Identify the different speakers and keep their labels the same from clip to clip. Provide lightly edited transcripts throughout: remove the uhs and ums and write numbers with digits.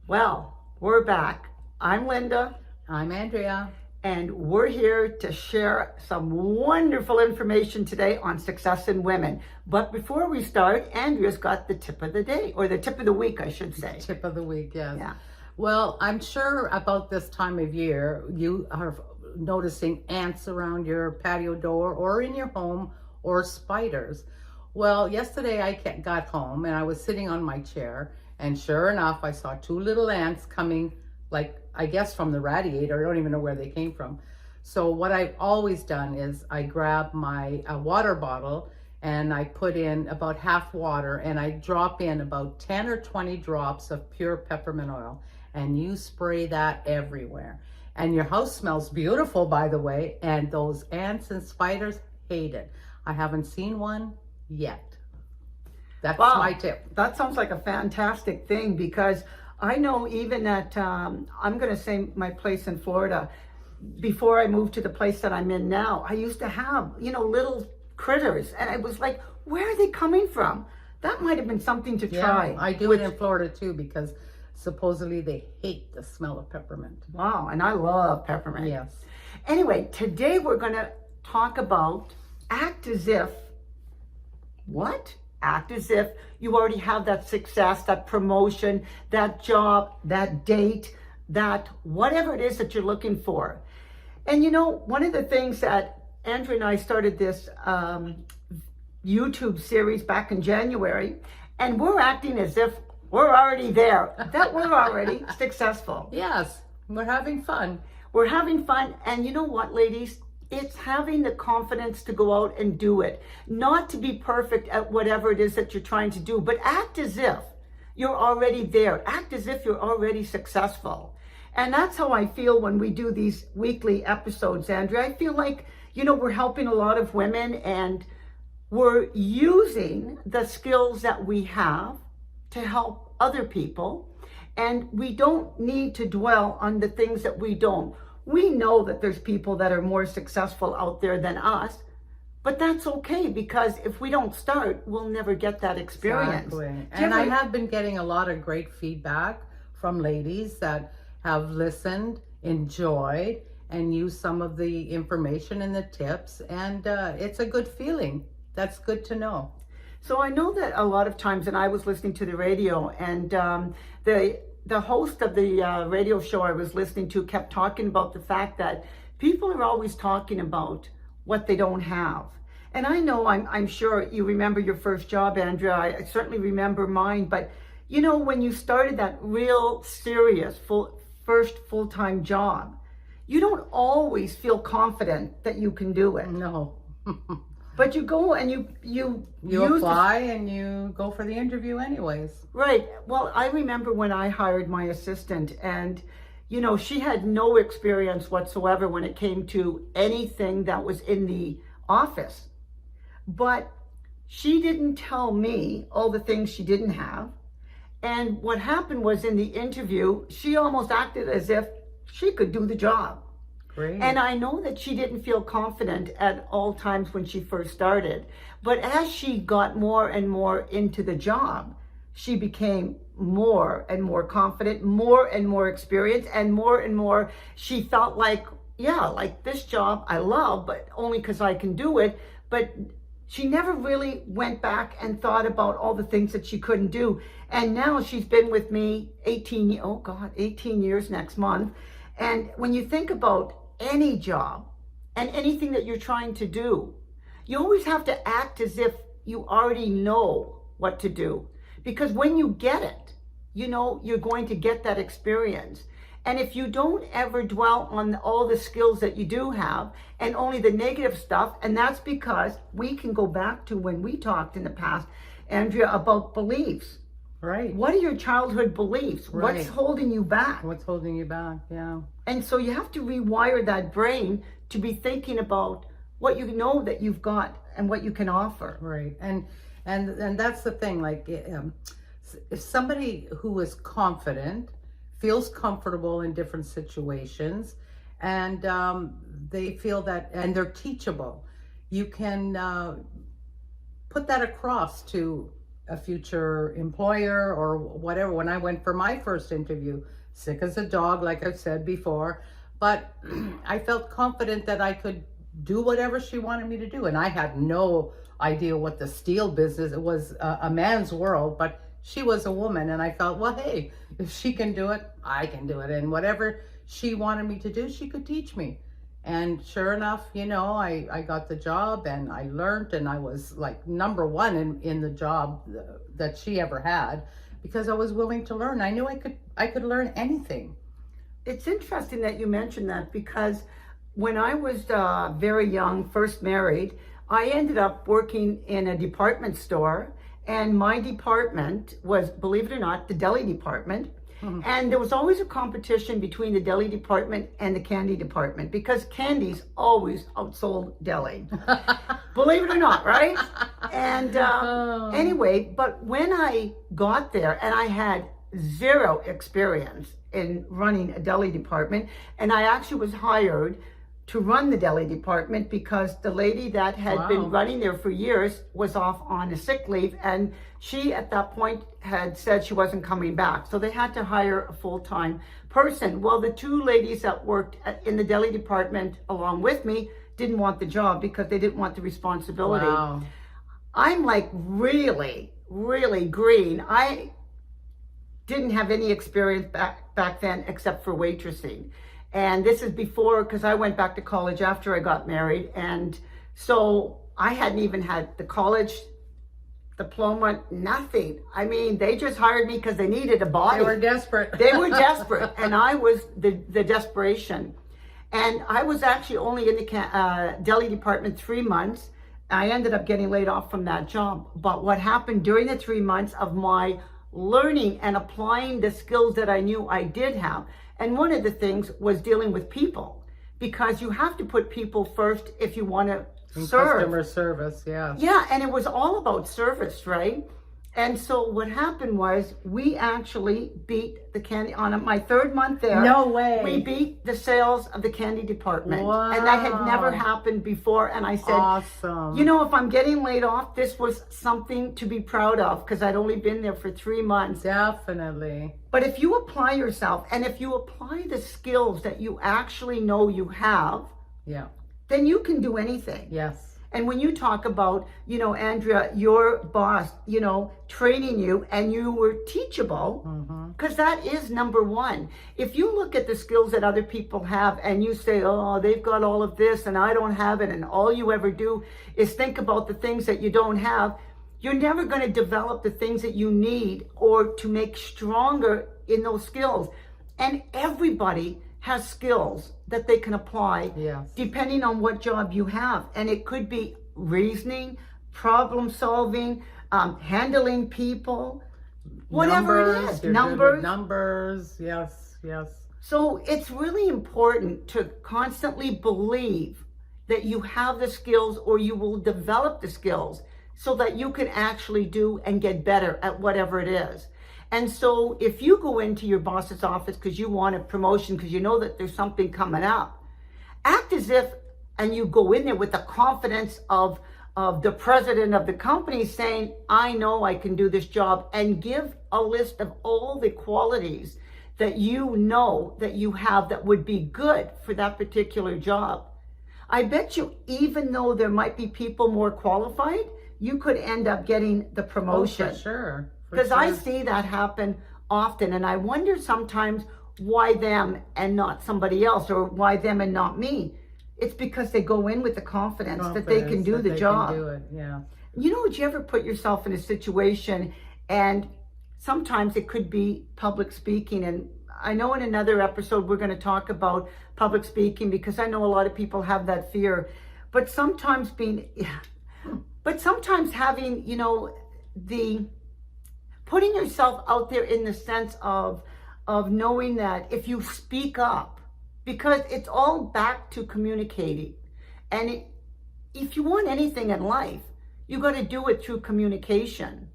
Speaker 1: Well, we're back. I'm Linda,
Speaker 2: I'm Andrea.
Speaker 1: and we're here to share some wonderful information today on success in women. But before we start, Andrea's got the tip of the day, or the tip of the week, I should say.
Speaker 2: Tip of the week, yes.
Speaker 1: Yeah.
Speaker 2: Well, I'm sure about this time of year, you are noticing ants around your patio door or in your home, or spiders. Well, yesterday I got home and I was sitting on my chair, and sure enough, I saw two little ants coming, like, I guess from the radiator. I don't even know where they came from. So what I've always done is I grab my water bottle and I put in about half water, and I drop in about 10 or 20 drops of pure peppermint oil, and you spray that everywhere. And your house smells beautiful, by the way, and those ants and spiders hate it. I haven't seen one yet. That's my tip.
Speaker 1: That sounds like a fantastic thing, because I know even at, I'm going to say my place in Florida, before I moved to the place that I'm in now, I used to have, little critters. And I was like, where are they coming from? That might have been something to try.
Speaker 2: I do it in Florida too, because supposedly they hate the smell of peppermint.
Speaker 1: Wow, and I love peppermint.
Speaker 2: Yes.
Speaker 1: Anyway, today we're going to talk about act as if, what? Act as if you already have that success, that promotion, that job, that date, that whatever it is that you're looking for. And one of the things that Andrew and I started this YouTube series back in January, and we're acting as if we're already there, that we're already successful.
Speaker 2: Yes, we're having fun.
Speaker 1: We're having fun. And you know what, ladies? It's having the confidence to go out and do it. Not to be perfect at whatever it is that you're trying to do, but act as if you're already there. Act as if you're already successful. And that's how I feel when we do these weekly episodes, Andrea. I feel like, we're helping a lot of women, and we're using the skills that we have to help other people. And we don't need to dwell on the things that we don't. We know that there's people that are more successful out there than us, but that's okay, because if we don't start, we'll never get that experience.
Speaker 2: Exactly. And I have been getting a lot of great feedback from ladies that have listened, enjoyed, and used some of the information and the tips, and it's a good feeling. That's good to know.
Speaker 1: So I know that a lot of times, and I was listening to the radio, and the host of the radio show I was listening to kept talking about the fact that people are always talking about what they don't have. And I know, I'm sure you remember your first job, Andrea. I certainly remember mine. But, when you started that real serious first full-time job, you don't always feel confident that you can do it.
Speaker 2: No.
Speaker 1: But you go and you
Speaker 2: apply and you go for the interview anyways.
Speaker 1: Right. Well, I remember when I hired my assistant, and she had no experience whatsoever when it came to anything that was in the office. But she didn't tell me all the things she didn't have. And what happened was, in the interview, she almost acted as if she could do the job.
Speaker 2: Great.
Speaker 1: And I know that she didn't feel confident at all times when she first started. But as she got more and more into the job, she became more and more confident, more and more experienced, and more she felt like, like this job I love, but only because I can do it. But she never really went back and thought about all the things that she couldn't do. And now she's been with me 18 years next month. And when you think about any job and anything that you're trying to do, you always have to act as if you already know what to do. Because when you get it, you're going to get that experience. And if you don't ever dwell on all the skills that you do have and only the negative stuff, and that's because we can go back to when we talked in the past, Andrea, about beliefs.
Speaker 2: Right.
Speaker 1: What are your childhood beliefs?
Speaker 2: Right.
Speaker 1: What's holding you back?
Speaker 2: What's holding you back? Yeah.
Speaker 1: And so you have to rewire that brain to be thinking about what you know that you've got and what you can offer.
Speaker 2: Right. And that's the thing. Like, if somebody who is confident, feels comfortable in different situations, and they feel that, and they're teachable, you can put that across to a future employer or whatever. When I went for my first interview, sick as a dog, like I've said before, but I felt confident that I could do whatever she wanted me to do. And I had no idea what the steel business, it was a man's world, but she was a woman. And I felt, well, hey, if she can do it, I can do it. And whatever she wanted me to do, she could teach me. And sure enough, you know, I got the job and I learned, and I was like number one in the job that she ever had, because I was willing to learn. I knew I could learn anything.
Speaker 1: It's interesting that you mentioned that, because when I was very young, first married, I ended up working in a department store, and my department was, believe it or not, the deli department. And there was always a competition between the deli department and the candy department, because candies always outsold deli. Believe it or not, right? And anyway, but when I got there, and I had zero experience in running a deli department, and I actually was hired to run the deli department because the lady that had been running there for years was off on a sick leave, and she at that point had said she wasn't coming back. So they had to hire a full-time person. Well, the two ladies that worked in the deli department along with me didn't want the job because they didn't want the responsibility.
Speaker 2: Wow.
Speaker 1: I'm like really, really green. I didn't have any experience back then except for waitressing. And this is before, because I went back to college after I got married. And so I hadn't even had the college diploma, nothing. I mean, they just hired me because they needed a body.
Speaker 2: They were desperate.
Speaker 1: They were desperate. And I was the desperation. And I was actually only in the deli department 3 months. I ended up getting laid off from that job. But what happened during the 3 months of my learning and applying the skills that I knew I did have, and one of the things was dealing with people, because you have to put people first if you want to serve.
Speaker 2: Customer service, yeah.
Speaker 1: Yeah, and it was all about service, right? And so what happened was we actually beat the candy on my 3rd month there.
Speaker 2: No way.
Speaker 1: We beat the sales of the candy department.
Speaker 2: Wow.
Speaker 1: And that had never happened before. And I said,
Speaker 2: awesome.
Speaker 1: You know, if I'm getting laid off, this was something to be proud of, because I'd only been there for 3 months.
Speaker 2: Definitely.
Speaker 1: But if you apply yourself, and if you apply the skills that you actually know you have,
Speaker 2: Yeah.
Speaker 1: then you can do anything.
Speaker 2: Yes.
Speaker 1: And when you talk about, you know, Andrea, your boss, you know, training you, and you were teachable, because that is number one. If you look at the skills that other people have and you say, oh, they've got all of this and I don't have it, and all you ever do is think about the things that you don't have, you're never going to develop the things that you need or to make stronger in those skills. And everybody has skills that they can apply,
Speaker 2: Yes.
Speaker 1: depending on what job you have. And it could be reasoning, problem solving, handling people, whatever it is.
Speaker 2: You're good with numbers. Yes, yes.
Speaker 1: So it's really important to constantly believe that you have the skills, or you will develop the skills so that you can actually do and get better at whatever it is. And so if you go into your boss's office because you want a promotion, because you know that there's something coming up, act as if, and you go in there with the confidence of the president of the company saying, I know I can do this job, and give a list of all the qualities that you know that you have that would be good for that particular job. I bet you, even though there might be people more qualified, you could end up getting the promotion.
Speaker 2: Oh, for sure.
Speaker 1: Because I see that happen often, and I wonder sometimes why them and not somebody else, or why them and not me. It's because they go in with the confidence that they can do the job.
Speaker 2: Can do it, yeah.
Speaker 1: You know, would you ever put yourself in a situation, and sometimes it could be public speaking, and I know in another episode we're going to talk about public speaking, because I know a lot of people have that fear, but sometimes having, you know, putting yourself out there in the sense of knowing that if you speak up, because it's all back to communicating. And if you want anything in life, you got to do it through communication.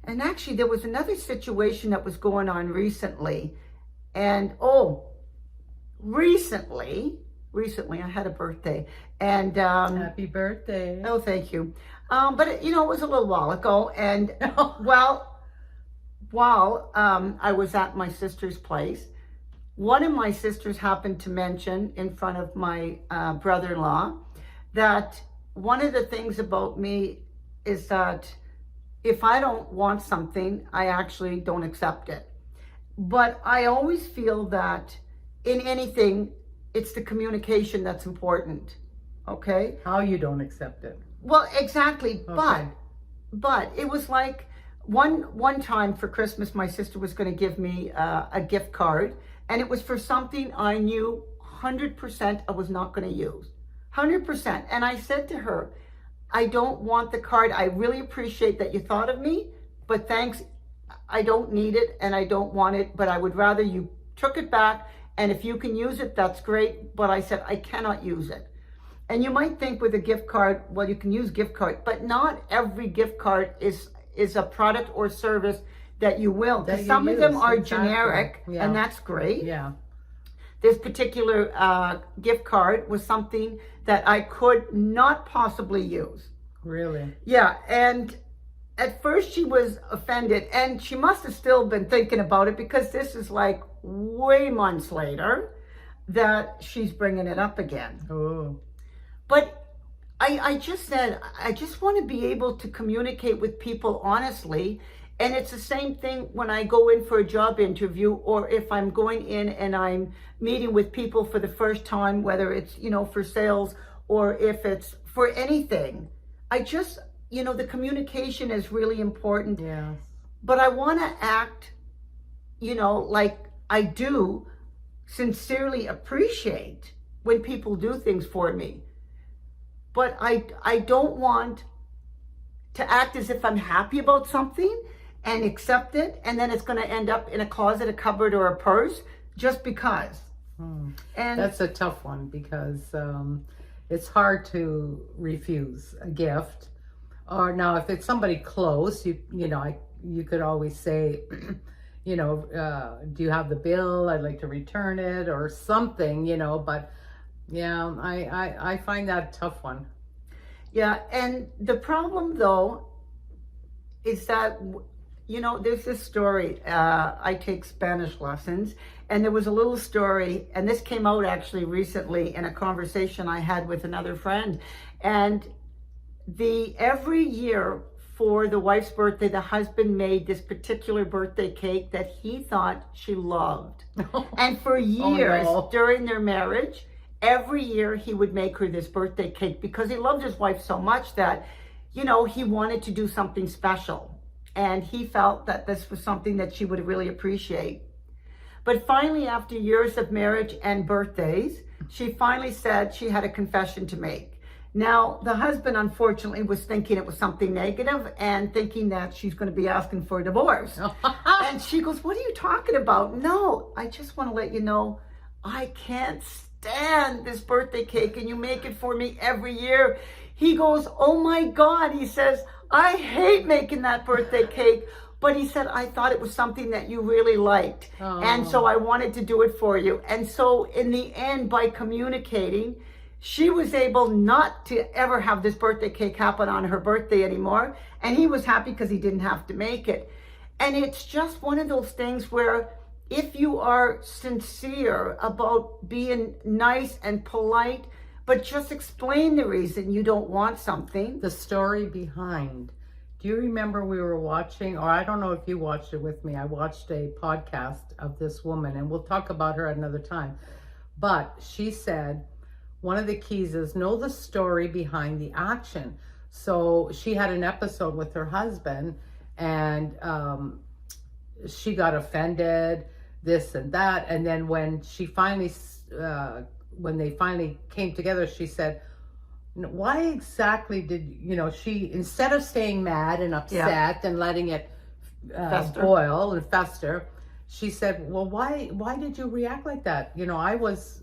Speaker 1: And actually, there was another situation that was going on recently. And recently I had a birthday. And
Speaker 2: Happy birthday.
Speaker 1: oh, thank you. But it was a little while ago, and while I was at my sister's place, one of my sisters happened to mention in front of my brother-in-law that one of the things about me is that if I don't want something, I actually don't accept it. But I always feel that in anything, it's the communication that's important. Okay?
Speaker 2: How you don't accept it?
Speaker 1: Well, exactly.
Speaker 2: Okay.
Speaker 1: But it was like one time for Christmas, my sister was going to give me a gift card, and it was for something I knew 100% I was not going to use. 100%. And I said to her, I don't want the card. I really appreciate that you thought of me, but thanks. I don't need it and I don't want it, but I would rather you took it back. And if you can use it, that's great. But I said, I cannot use it. And you might think with a gift card, well, you can use gift card, but not every gift card is a product or service that you will.
Speaker 2: That
Speaker 1: Because
Speaker 2: you
Speaker 1: some of them
Speaker 2: use,
Speaker 1: are
Speaker 2: exactly.
Speaker 1: generic,
Speaker 2: Yeah.
Speaker 1: and that's great.
Speaker 2: Yeah.
Speaker 1: This particular gift card was something that I could not possibly use.
Speaker 2: Really?
Speaker 1: Yeah, and at first she was offended, and she must have still been thinking about it because this is like way months later that she's bringing it up again.
Speaker 2: Oh.
Speaker 1: But I just said, I just want to be able to communicate with people honestly. And it's the same thing when I go in for a job interview, or if I'm going in and I'm meeting with people for the first time, whether it's, for sales or if it's for anything. I just, the communication is really important.
Speaker 2: Yes.
Speaker 1: But I want to act, like I do sincerely appreciate when people do things for me. But I don't want to act as if I'm happy about something and accept it, and then it's going to end up in a closet, a cupboard, or a purse just because. And
Speaker 2: That's a tough one because it's hard to refuse a gift. Or now, if it's somebody close, you could always say, do you have the bill? I'd like to return it or something, But yeah, I find that a tough one.
Speaker 1: Yeah, and the problem though is that there's this story. I take Spanish lessons, and there was a little story, and this came out actually recently in a conversation I had with another friend. And every year for the wife's birthday, the husband made this particular birthday cake that he thought she loved. And for years during their marriage, every year he would make her this birthday cake because he loved his wife so much that, he wanted to do something special. And he felt that this was something that she would really appreciate. But finally, after years of marriage and birthdays, she finally said she had a confession to make. Now, the husband, unfortunately, was thinking it was something negative and thinking that she's going to be asking for a divorce. And she goes, what are you talking about? No, I just want to let you know, I can't stand this birthday cake and you make it for me every year. He goes, oh my God. He says, I hate making that birthday cake. But he said, I thought it was something that you really liked.
Speaker 2: Oh.
Speaker 1: And so I wanted to do it for you. And so in the end, by communicating, she was able not to ever have this birthday cake happen on her birthday anymore. And he was happy because he didn't have to make it. And it's just one of those things where if you are sincere about being nice and polite, but just explain the reason you don't want something.
Speaker 2: The story behind. Do you remember we were watching, or I don't know if you watched it with me, I watched a podcast of this woman, and we'll talk about her another time. But she said, one of the keys is know the story behind the action. So she had an episode with her husband, and she got offended, this and that. And then when she finally, when they finally came together, she said, why exactly did, she, instead of staying mad and upset and letting it boil and fester, she said, well, why did you react like that? I was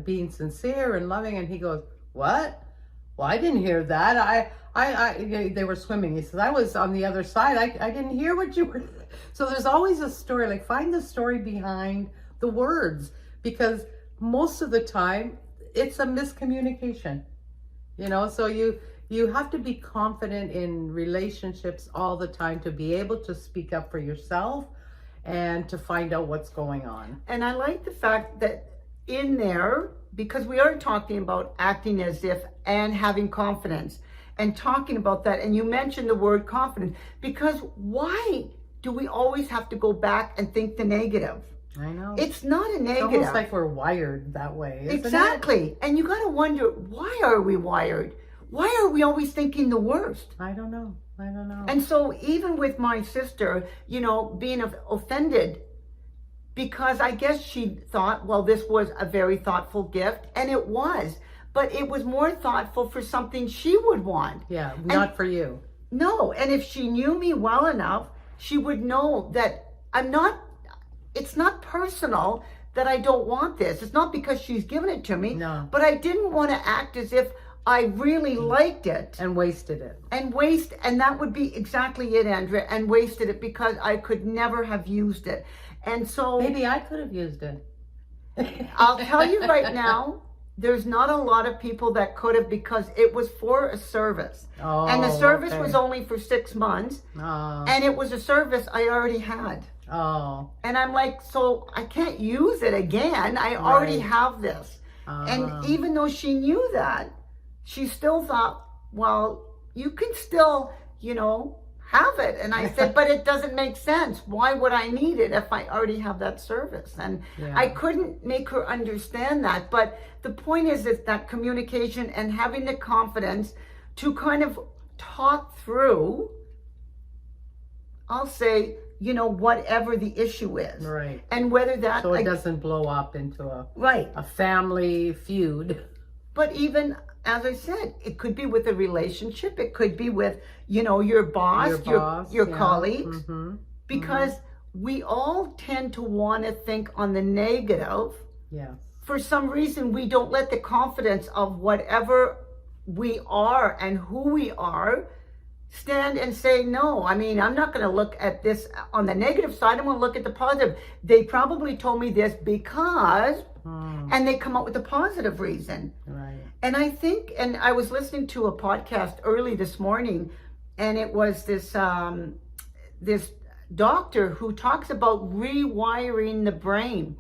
Speaker 2: being sincere and loving. And he goes, what? Well, I didn't hear that. They were swimming. He says, I was on the other side. I didn't hear what you were. So there's always a story, like find the story behind the words, because most of the time it's a miscommunication. So you have to be confident in relationships all the time to be able to speak up for yourself and to find out what's going on.
Speaker 1: And I like the fact that in there, because we are talking about acting as if and having confidence and talking about that, and you mentioned the word confidence, because why do we always have to go back and think the negative?
Speaker 2: I know.
Speaker 1: It's not a
Speaker 2: It's
Speaker 1: negative.
Speaker 2: almost like we're wired that way, isn't
Speaker 1: Exactly. And you got to wonder, why are we wired? Why are we always thinking the worst?
Speaker 2: it? I don't know.
Speaker 1: And so even with my sister, being offended, because I guess she thought, well, this was a very thoughtful gift, and it was, but it was more thoughtful for something she would want.
Speaker 2: Yeah, not for you.
Speaker 1: No, and if she knew me well enough, she would know that it's not personal that I don't want this. It's not because she's given it to me,
Speaker 2: No.
Speaker 1: but I didn't want to act as if I really liked it.
Speaker 2: And wasted it.
Speaker 1: And that would be exactly it, Andrea, and wasted it because I could never have used it. And so
Speaker 2: Maybe I could have used it.
Speaker 1: I'll tell you right now, there's not a lot of people that could have, because it was for a service.
Speaker 2: Oh,
Speaker 1: And the service
Speaker 2: okay.
Speaker 1: was only for 6 months,
Speaker 2: Oh,
Speaker 1: and it was a service I already had.
Speaker 2: oh,
Speaker 1: And I'm like, so I can't use it again. I already
Speaker 2: Right.
Speaker 1: have this. And
Speaker 2: oh.
Speaker 1: even though she knew that, she still thought, well, you can still, have it. And I said, but it doesn't make sense. Why would I need it if I already have that service? And
Speaker 2: Yeah.
Speaker 1: I couldn't make her understand that. But the point is that communication and having the confidence to kind of talk through, I'll say, whatever the issue is.
Speaker 2: Right.
Speaker 1: And whether that,
Speaker 2: So it doesn't blow up into
Speaker 1: right.
Speaker 2: a family feud.
Speaker 1: But even, as I said, it could be with a relationship. It could be with, your boss, your
Speaker 2: yeah.
Speaker 1: colleagues.
Speaker 2: Mm-hmm.
Speaker 1: Because we all tend to want to think on the negative.
Speaker 2: Yes.
Speaker 1: For some reason, we don't let the confidence of whatever we are and who we are stand and say, no, I'm not going to look at this on the negative side. I'm going to look at the positive. They probably told me this because, and they come up with a positive reason.
Speaker 2: Right.
Speaker 1: And I think, and I was listening to a podcast early this morning, and it was this doctor who talks about rewiring the brain.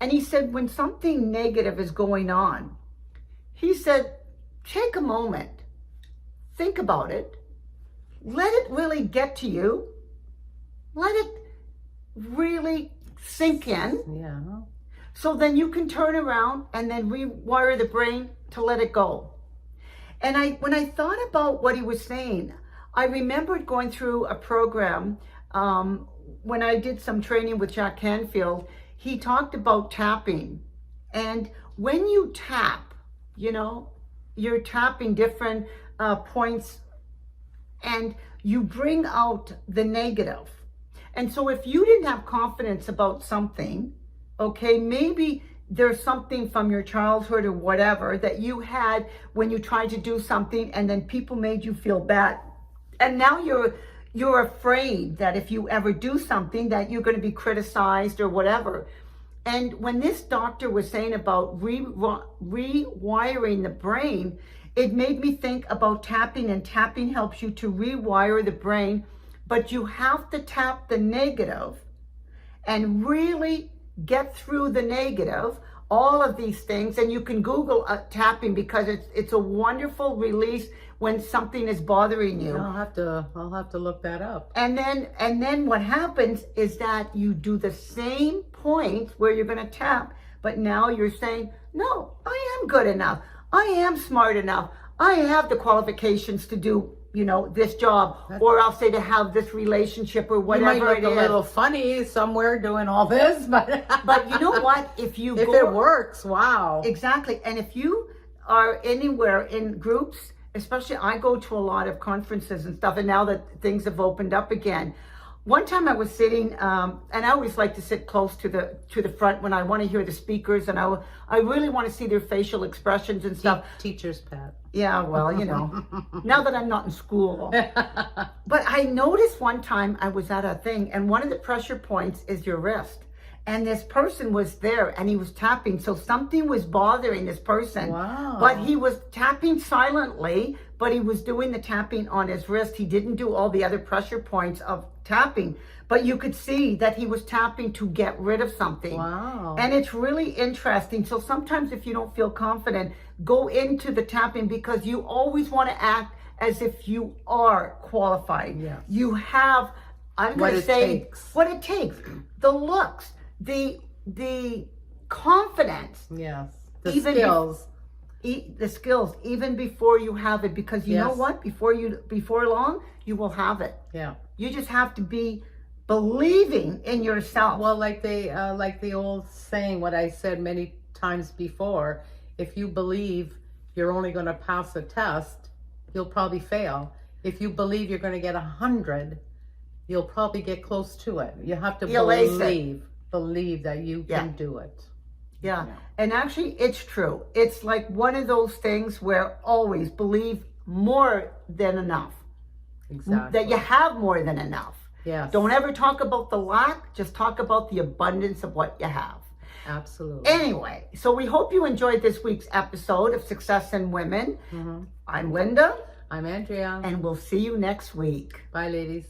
Speaker 1: And he said, when something negative is going on, he said, take a moment, think about it, let it really get to you, let it really sink in.
Speaker 2: Yeah.
Speaker 1: So then you can turn around and then rewire the brain to let it go. And when I thought about what he was saying, I remembered going through a program when I did some training with Jack Canfield. He talked about tapping. And when you tap, you're tapping different points and you bring out the negative. And so if you didn't have confidence about something, okay, maybe there's something from your childhood or whatever that you had when you tried to do something and then people made you feel bad. And now you're afraid that if you ever do something that you're going to be criticized or whatever. And when this doctor was saying about rewiring the brain, it made me think about tapping, and tapping helps you to rewire the brain, but you have to tap the negative and really get through the negative, all of these things. And you can Google tapping because it's a wonderful release when something is bothering you.
Speaker 2: I'll have to look that up.
Speaker 1: And then what happens is that you do the same point where you're going to tap, but now you're saying, no, I am good enough. I am smart enough. I have the qualifications to do, this job, or I'll say to have this relationship or whatever
Speaker 2: You might
Speaker 1: it
Speaker 2: look
Speaker 1: is.
Speaker 2: a little funny somewhere doing all this, but
Speaker 1: But you know what? If
Speaker 2: it works, wow.
Speaker 1: Exactly. And if you are anywhere in groups, especially I go to a lot of conferences and stuff, and now that things have opened up again. One time I was sitting, and I always like to sit close to the front when I want to hear the speakers, and I really want to see their facial expressions and stuff.
Speaker 2: Teacher's pet.
Speaker 1: Yeah, well, now that I'm not in school. But I noticed one time I was at a thing, and one of the pressure points is your wrist. and this person was there and he was tapping. So something was bothering this person.
Speaker 2: Wow.
Speaker 1: But he was tapping silently, but he was doing the tapping on his wrist. He didn't do all the other pressure points of tapping, but you could see that he was tapping to get rid of something.
Speaker 2: Wow.
Speaker 1: And it's really interesting. So sometimes if you don't feel confident, go into the tapping, because you always want to act as if you are qualified.
Speaker 2: Yes.
Speaker 1: You have, I'm
Speaker 2: What
Speaker 1: going to
Speaker 2: it
Speaker 1: say,
Speaker 2: takes.
Speaker 1: what it takes, the looks, the confidence,
Speaker 2: Yes. The
Speaker 1: Even
Speaker 2: skills.
Speaker 1: the skills, even before you have it, because you know
Speaker 2: Yes.
Speaker 1: what? Before long, you will have it.
Speaker 2: Yeah.
Speaker 1: You just have to be believing in yourself.
Speaker 2: Well, like the old saying, what I said many times before, if you believe you're only going to pass a test, you'll probably fail. If you believe you're going to get 100, you'll probably get close to it. You have to
Speaker 1: You'll ace it.
Speaker 2: believe that you
Speaker 1: Yeah.
Speaker 2: can do it.
Speaker 1: Yeah.
Speaker 2: Yeah.
Speaker 1: And actually, it's true. It's like one of those things where always believe more than enough.
Speaker 2: Exactly.
Speaker 1: That you have more than enough.
Speaker 2: Yes.
Speaker 1: Don't ever talk about the lack, just talk about the abundance of what you have.
Speaker 2: Absolutely.
Speaker 1: Anyway, so we hope you enjoyed this week's episode of Success in Women.
Speaker 2: Mhm.
Speaker 1: I'm Linda,
Speaker 2: I'm Andrea.
Speaker 1: and we'll see you next week.
Speaker 2: Bye, ladies.